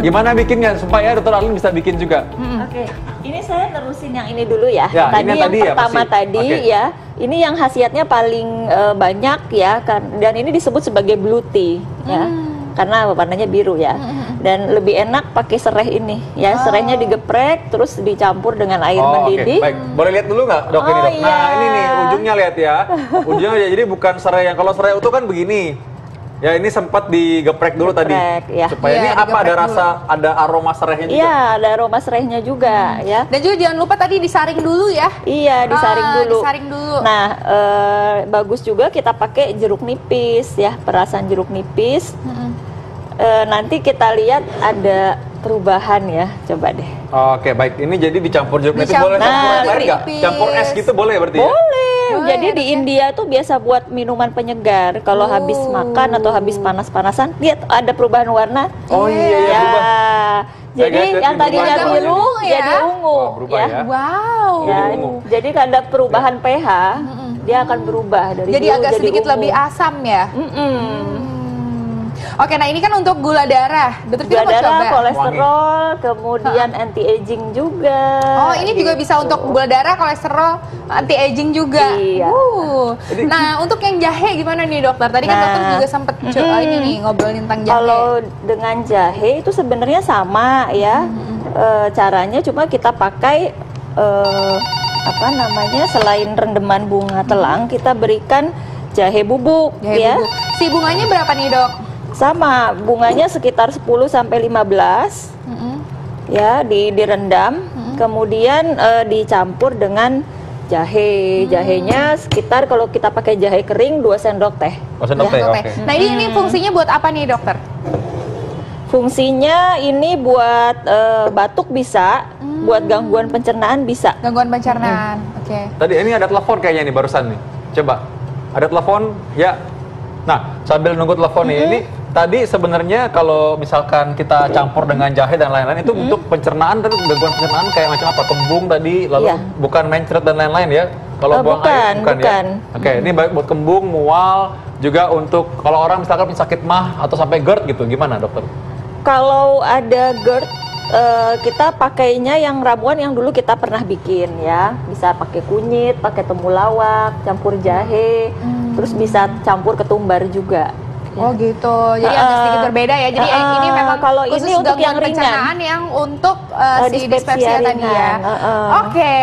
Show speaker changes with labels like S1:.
S1: Gimana bikinnya supaya Dr. Arlin bisa bikin juga?
S2: Oke, ini saya terusin yang ini dulu ya.
S1: Ya,
S2: Tadi
S1: ini
S2: yang
S1: tadi ya,
S2: pertama
S1: masih.
S2: tadi
S1: Oke.
S2: ya. Ini yang khasiatnya paling banyak ya, dan ini disebut sebagai blue tea ya. Karena warnanya biru ya. Dan lebih enak pakai serai ini ya. Serainya digeprek terus dicampur dengan air mendidih.
S1: Baik, boleh lihat dulu nggak dok ini dok?
S2: Iya.
S1: Nah ini nih ujungnya lihat ya. Ujungnya jadi bukan serai yang kalau serai utuh kan begini. Ya ini sempat digeprek dulu tadi.
S2: Ya.
S1: Supaya ini apa ada rasa, ada aroma serainya juga.
S2: Iya, ada aroma serainya juga ya.
S3: Dan juga jangan lupa tadi disaring dulu ya.
S2: Iya, disaring dulu.
S3: Disaring dulu.
S2: Nah, bagus juga kita pakai jeruk nipis ya, perasan jeruk nipis. Nanti kita lihat ada perubahan ya, coba deh.
S1: Oke, baik. Ini jadi dicampur jeruk nipis
S3: Dicampur
S1: boleh campur
S2: jeruk
S1: air nggak?
S3: nipis.
S1: Campur es gitu boleh berarti ya?
S2: Boleh.
S3: Boleh,
S2: Jadi di India tuh biasa buat minuman penyegar. Kalau habis makan atau habis panas-panasan, lihat ada perubahan warna.
S1: Oh iya, iya,
S2: Ya.
S1: berubah.
S2: Jadi
S1: Jadi
S2: yang tadinya
S1: berubah
S2: biru
S3: ya.
S2: jadi ungu
S1: Oh, berubah ya.
S3: Wow.
S2: Ya,
S1: Jadi ungu.
S2: jadi kalau ada perubahan pH, dia akan berubah dari
S3: Jadi
S2: biru
S3: agak sedikit
S2: ungu.
S3: lebih asam ya. Oke, nah ini kan untuk gula darah. Dokter kita
S2: Gula
S3: mau
S2: darah,
S3: coba.
S2: kolesterol, kemudian anti aging juga.
S3: Oh, ini juga bisa untuk gula darah, kolesterol, anti aging juga.
S2: Iya.
S3: Nah, untuk yang jahe gimana nih dokter? Tadi kan
S2: Nah,
S3: dokter juga sempet ini nih ngobrolin tentang jahe.
S2: Kalau dengan jahe itu sebenarnya sama ya. Caranya cuma kita pakai apa namanya, selain rendeman bunga telang, kita berikan jahe bubuk
S3: jahe
S2: ya.
S3: bubuk. Si bunganya berapa nih dok?
S2: Sama, bunganya sekitar 10 sampai 15 ya, direndam, kemudian dicampur dengan jahe. Jahenya sekitar, kalau kita pakai jahe kering, 2 sendok teh.
S1: Oh, sendok teh, oke.
S3: Nah, ini fungsinya buat apa nih dokter?
S2: Fungsinya ini buat batuk bisa, buat gangguan pencernaan bisa.
S3: Gangguan pencernaan. Oke.
S1: Tadi ini ada telepon kayaknya nih barusan nih. Coba. Ada telepon? Ya. Nah, sambil nunggu telepon nih, ini tadi sebenarnya kalau misalkan kita campur dengan jahe dan lain-lain itu untuk pencernaan, tapi gangguan pencernaan kayak macam apa? Kembung tadi, lalu
S2: Iya.
S1: bukan mencret dan lain-lain ya? Kalau buang air bukan ya? Oke, ini baik buat kembung, mual, juga untuk kalau orang misalkan punya sakit mah atau sampai GERD gitu, gimana dokter?
S2: Kalau ada GERD, kita pakainya yang ramuan yang dulu kita pernah bikin ya. Bisa pakai kunyit, pakai temulawak, campur jahe, terus bisa campur ketumbar juga.
S3: Oh gitu, jadi agak sedikit berbeda ya. Jadi ini memang
S2: kalau
S3: khusus
S2: ini untuk
S3: gangguan
S2: yang ringan,
S3: pencernaan yang untuk si
S2: dispepsia
S3: dispepsia tadi ya.
S2: ringan.
S3: Oke.